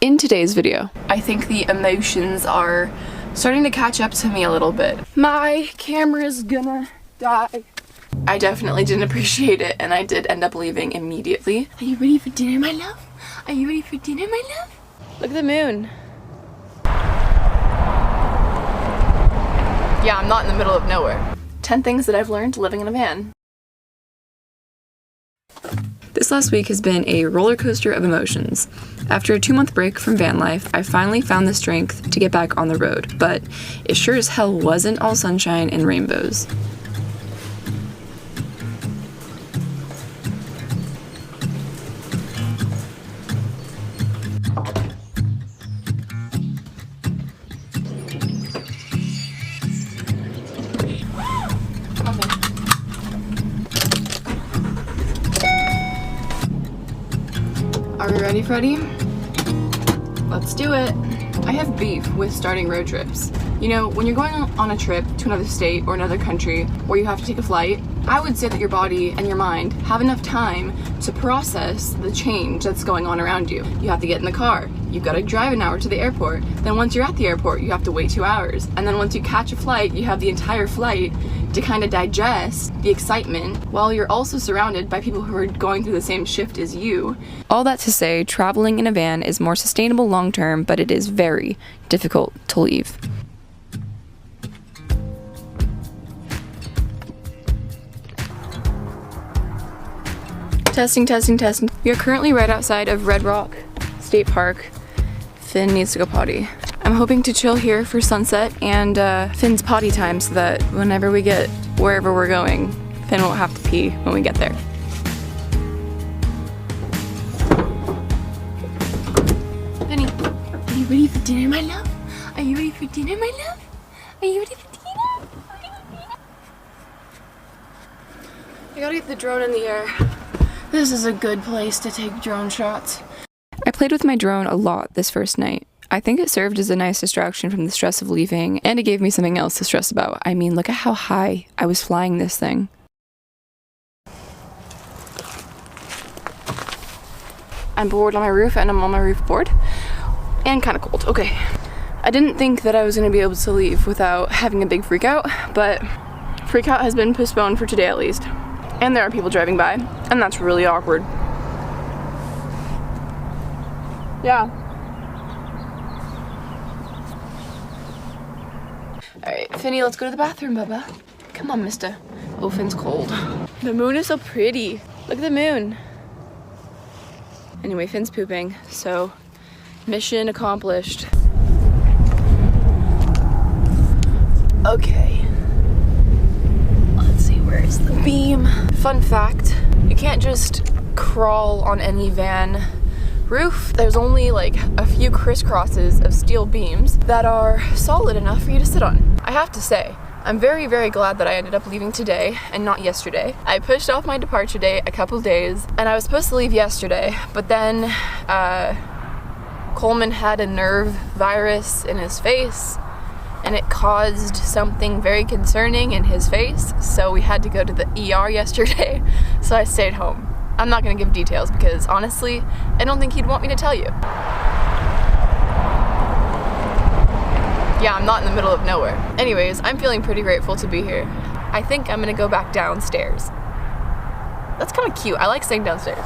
In today's video, I think the emotions are starting to catch up to me a little bit. My camera's gonna die. I definitely didn't appreciate it, and I did end up leaving immediately. Are you ready for dinner, my love? Are you ready for dinner, my love? Look at the moon. Yeah, I'm not in the middle of nowhere. 10 things that I've learned living in a van. This last week has been a roller coaster of emotions. After a 2-month break from van life, I finally found the strength to get back on the road, but it sure as hell wasn't all sunshine and rainbows. Are we ready, Freddie? Let's do it. I have beef with starting road trips. You know, when you're going on a trip to another state or another country where you have to take a flight, I would say that your body and your mind have enough time to process the change that's going on around you. You have to get in the car. You've got to drive an hour to the airport. Then once you're at the airport, you have to wait 2 hours. And then once you catch a flight, you have the entire flight to kind of digest the excitement while you're also surrounded by people who are going through the same shift as you. All that to say, traveling in a van is more sustainable long term, but it is very difficult to leave. Testing, testing, testing. We are currently right outside of Red Rock State Park. Finn needs to go potty. I'm hoping to chill here for sunset and Finn's potty time so that whenever we get wherever we're going, Finn won't have to pee when we get there. Finny, are you ready for dinner, my love? Are you ready for dinner, my love? Are you ready for dinner? I gotta get the drone in the air. This is a good place to take drone shots. I played with my drone a lot this first night. I think it served as a nice distraction from the stress of leaving, and it gave me something else to stress about. I mean, look at how high I was flying this thing. I'm bored on my roof, and I'm on my roof bored. And kind of cold. Okay. I didn't think that I was going to be able to leave without having a big freak out, but freak out has been postponed for today at least. And there are people driving by, and that's really awkward. Yeah. Alright, Finny, let's go to the bathroom, Bubba. Come on, mister. Oh, Finn's cold. The moon is so pretty. Look at the moon. Anyway, Finn's pooping, so mission accomplished. Okay. Let's see, where's the beam? Fun fact, you can't just crawl on any van roof. There's only like a few crisscrosses of steel beams that are solid enough for you to sit on. I have to say, I'm very, very glad that I ended up leaving today and not yesterday. I pushed off my departure date a couple days, and I was supposed to leave yesterday, but then Coleman had a nerve virus in his face, and it caused something very concerning in his face, so we had to go to the ER yesterday, so I stayed home. I'm not gonna give details because honestly, I don't think he'd want me to tell you. Yeah, I'm not in the middle of nowhere. Anyways, I'm feeling pretty grateful to be here. I think I'm gonna go back downstairs. That's kind of cute. I like staying downstairs.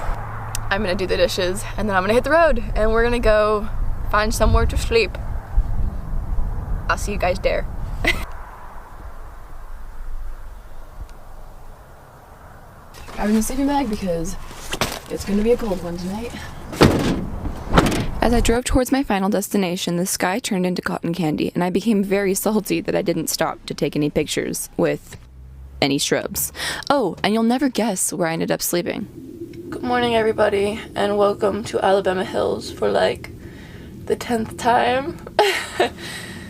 I'm gonna do the dishes and then I'm gonna hit the road and we're gonna go find somewhere to sleep. I'll see you guys there. Grabbing a sleeping bag because it's gonna be a cold one tonight. As I drove towards my final destination, the sky turned into cotton candy, and I became very salty that I didn't stop to take any pictures with any shrubs. Oh, and you'll never guess where I ended up sleeping. Good morning, everybody, and welcome to Alabama Hills for like the 10th time.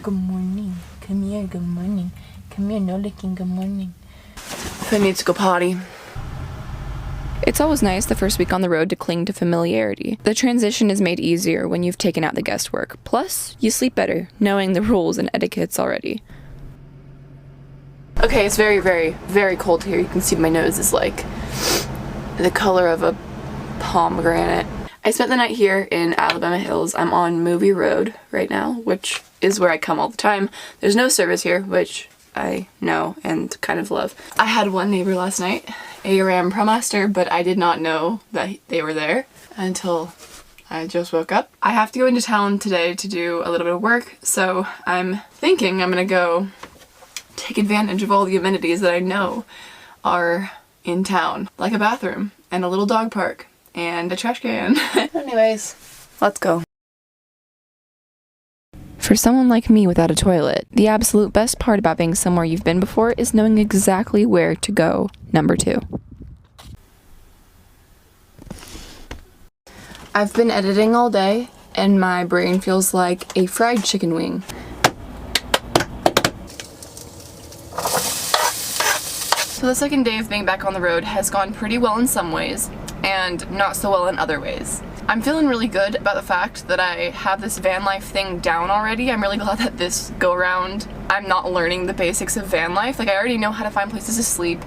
Good morning. Come here, good morning. Come here, no licking, good morning. Finn needs to go potty. It's always nice the first week on the road to cling to familiarity. The transition is made easier when you've taken out the guesswork. Plus, you sleep better, knowing the rules and etiquettes already. Okay, it's very, very, very cold here. You can see my nose is like the color of a pomegranate. I spent the night here in Alabama Hills. I'm on Movie Road right now, which is where I come all the time. There's no service here, which I know and kind of love. I had one neighbor last night, a Ram ProMaster, but I did not know that they were there until I just woke up. I have to go into town today to do a little bit of work, so I'm thinking I'm gonna go take advantage of all the amenities that I know are in town, like a bathroom and a little dog park and a trash can. Anyways, let's go. For someone like me without a toilet, the absolute best part about being somewhere you've been before is knowing exactly where to go. Number 2. I've been editing all day, and my brain feels like a fried chicken wing. So the second day of being back on the road has gone pretty well in some ways, and not so well in other ways. I'm feeling really good about the fact that I have this van life thing down already. I'm really glad that this go around I'm not learning the basics of van life. Like, I already know how to find places to sleep.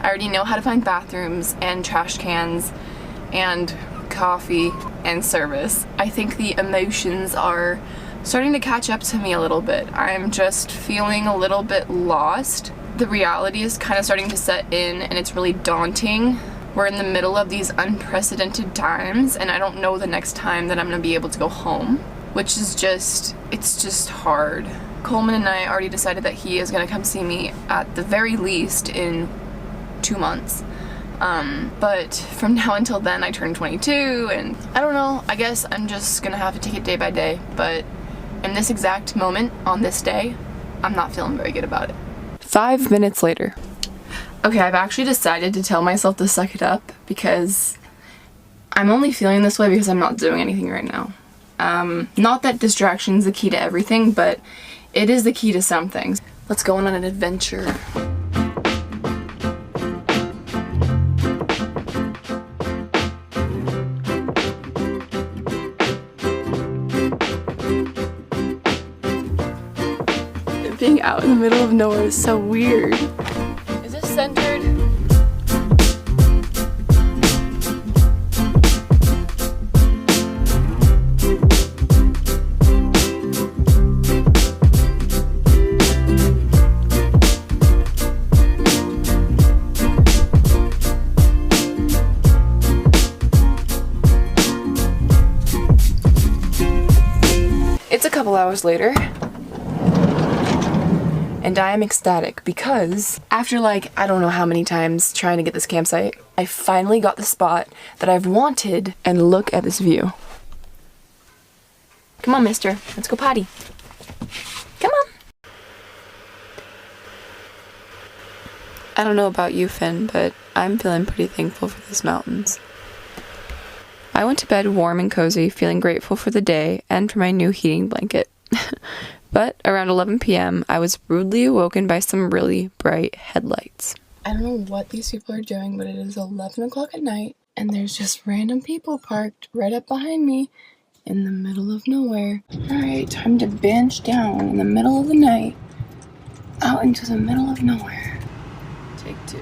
I already know how to find bathrooms and trash cans and coffee and service. I think the emotions are starting to catch up to me a little bit. I'm just feeling a little bit lost. The reality is kind of starting to set in, and it's really daunting. We're in the middle of these unprecedented times, and I don't know the next time that I'm gonna be able to go home, which is it's just hard. Coleman and I already decided that he is gonna come see me at the very least in 2 months. But from now until then, I turn 22, and I don't know, I guess I'm just gonna have to take it day by day, but in this exact moment, on this day, I'm not feeling very good about it. 5 minutes later. Okay, I've actually decided to tell myself to suck it up because I'm only feeling this way because I'm not doing anything right now. Not that distraction's the key to everything, but it is the key to some things. Let's go on an adventure. Being out in the middle of nowhere is so weird. Is this centered? It's a couple hours later. And I am ecstatic because after I don't know how many times trying to get this campsite, I finally got the spot that I've wanted, and look at this view. Come on, mister. Let's go potty. Come on. I don't know about you, Finn, but I'm feeling pretty thankful for these mountains. I went to bed warm and cozy, feeling grateful for the day and for my new heating blanket. But around 11 p.m., I was rudely awoken by some really bright headlights. I don't know what these people are doing, but it is 11 o'clock at night, and there's just random people parked right up behind me in the middle of nowhere. Alright, time to bench down in the middle of the night, out into the middle of nowhere. Take 2.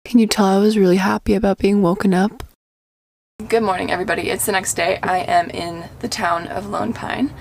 Can you tell I was really happy about being woken up? Good morning, everybody. It's the next day. I am in the town of Lone Pine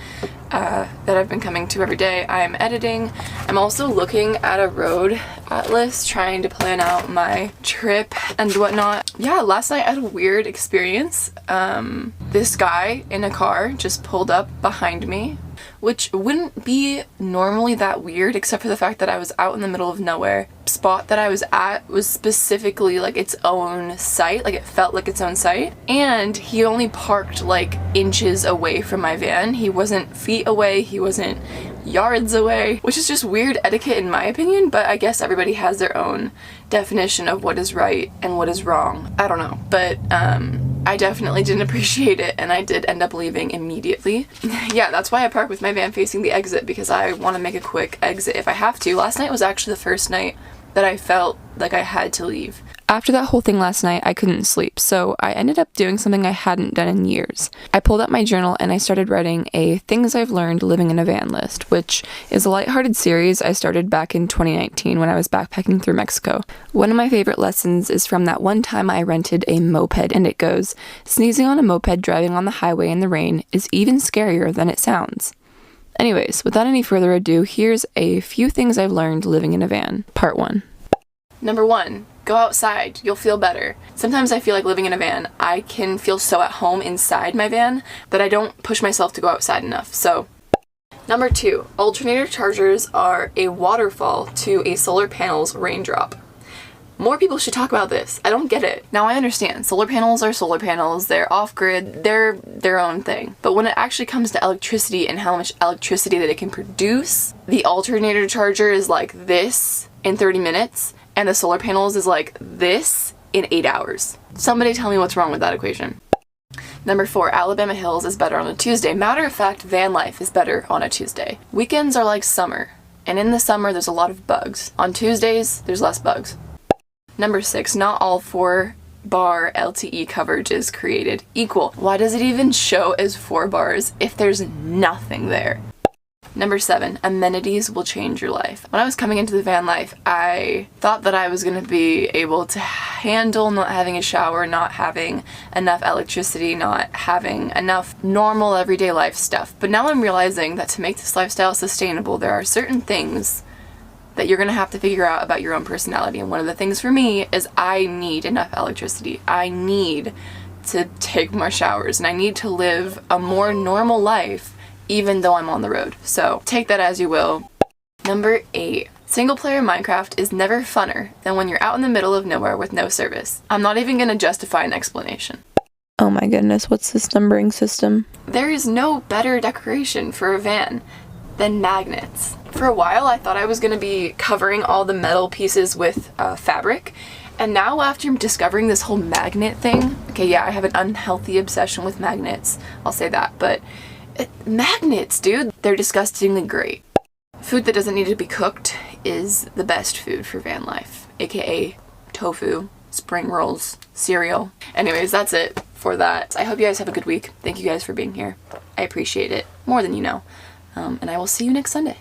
that I've been coming to every day. I'm editing. I'm also looking at a road atlas, trying to plan out my trip and whatnot. Yeah, last night I had a weird experience. This guy in a car just pulled up behind me, which wouldn't be normally that weird except for the fact that I was out in the middle of nowhere. Spot that I was at was specifically its own site, it felt like its own site, and he only parked inches away from my van. He wasn't feet away, he wasn't yards away, which is just weird etiquette in my opinion, but I guess everybody has their own definition of what is right and what is wrong. I don't know, but I definitely didn't appreciate it, and I did end up leaving immediately. Yeah, that's why I park with my van facing the exit, because I want to make a quick exit if I have to. Last night was actually the first night that I felt like I had to leave. After that whole thing last night, I couldn't sleep, so I ended up doing something I hadn't done in years. I pulled out my journal and I started writing a Things I've Learned Living in a Van list, which is a lighthearted series I started back in 2019 when I was backpacking through Mexico. One of my favorite lessons is from that one time I rented a moped, and it goes, "Sneezing on a moped driving on the highway in the rain is even scarier than it sounds." Anyways, without any further ado, here's a few things I've learned living in a van. Part 1. Number 1. Go outside. You'll feel better. Sometimes I feel like living in a van, I can feel so at home inside my van that I don't push myself to go outside enough. So, number 2. Alternator chargers are a waterfall to a solar panel's raindrop. More people should talk about this. I don't get it. Now I understand. Solar panels are solar panels. They're off-grid. They're their own thing. But when it actually comes to electricity and how much electricity that it can produce, the alternator charger is like this in 30 minutes. And the solar panels is like this in 8 hours. Somebody tell me what's wrong with that equation. Number 4, Alabama Hills is better on a Tuesday. Matter of fact, van life is better on a Tuesday. Weekends are like summer, and in the summer there's a lot of bugs. On Tuesdays, there's less bugs. Number 6, not all 4-bar LTE coverage is created equal. Why does it even show as 4 bars if there's nothing there? Number 7, amenities will change your life. When I was coming into the van life, I thought that I was going to be able to handle not having a shower, not having enough electricity, not having enough normal everyday life stuff. But now I'm realizing that to make this lifestyle sustainable, there are certain things that you're going to have to figure out about your own personality. And one of the things for me is I need enough electricity. I need to take more showers, and I need to live a more normal life even though I'm on the road. So take that as you will. Number 8. Single player Minecraft is never funner than when you're out in the middle of nowhere with no service. I'm not even going to justify an explanation. Oh my goodness, what's this numbering system? There is no better decoration for a van than magnets. For a while I thought I was going to be covering all the metal pieces with fabric. And now after discovering this whole magnet thing, okay, yeah, I have an unhealthy obsession with magnets. I'll say that, but magnets, dude, they're disgustingly great. Food that doesn't need to be cooked is the best food for van life, aka tofu, spring rolls, cereal. Anyways, that's it for that. I hope you guys have a good week. Thank you guys for being here. I appreciate it more than you know. And I will see you next Sunday.